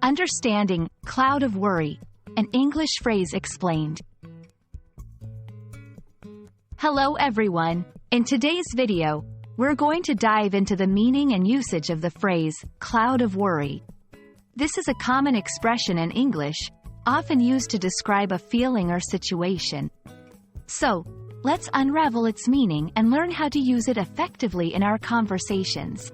Understanding cloud of worry, an English phrase explained. Hello everyone. In today's video, we're going to dive into the meaning and usage of the phrase cloud of worry. This is a common expression in English, often used to describe a feeling or situation. So, let's unravel its meaning and learn how to use it effectively in our conversations.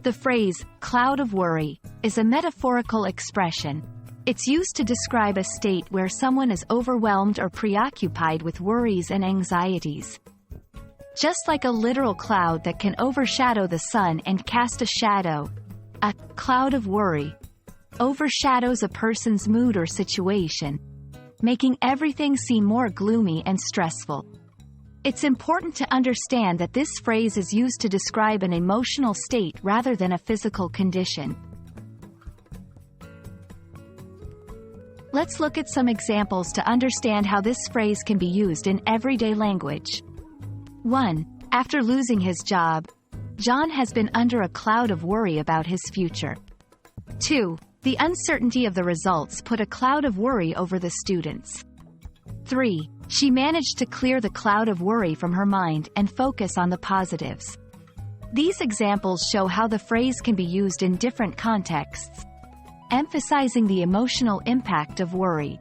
The phrase, cloud of worry, is a metaphorical expression. It's used to describe a state where someone is overwhelmed or preoccupied with worries and anxieties. Just like a literal cloud that can overshadow the sun and cast a shadow, a cloud of worry overshadows a person's mood or situation, making everything seem more gloomy and stressful. It's important to understand that this phrase is used to describe an emotional state rather than a physical condition. Let's look at some examples to understand how this phrase can be used in everyday language. 1. After losing his job, John has been under a cloud of worry about his future. 2. The uncertainty of the results put a cloud of worry over the students. 3. She managed to clear the cloud of worry from her mind and focus on the positives. These examples show how the phrase can be used in different contexts, emphasizing the emotional impact of worry.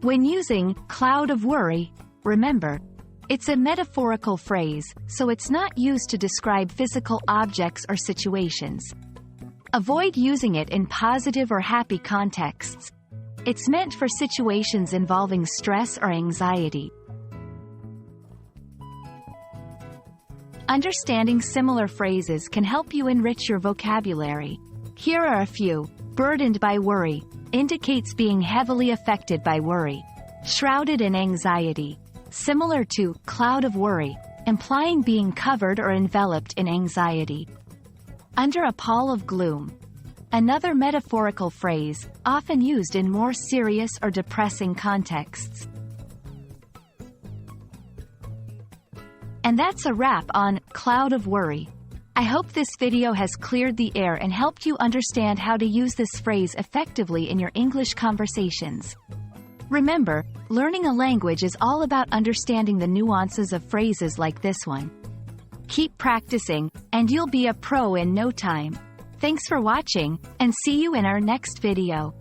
When using cloud of worry, remember, it's a metaphorical phrase, so it's not used to describe physical objects or situations. Avoid using it in positive or happy contexts. It's meant for situations involving stress or anxiety. Understanding similar phrases can help you enrich your vocabulary. Here are a few. Burdened by worry indicates being heavily affected by worry. Shrouded in anxiety, similar to cloud of worry, implying being covered or enveloped in anxiety. Under a pall of gloom, another metaphorical phrase, often used in more serious or depressing contexts. And that's a wrap on cloud of worry. I hope this video has cleared the air and helped you understand how to use this phrase effectively in your English conversations. Remember, learning a language is all about understanding the nuances of phrases like this one. Keep practicing, and you'll be a pro in no time. Thanks for watching, and see you in our next video.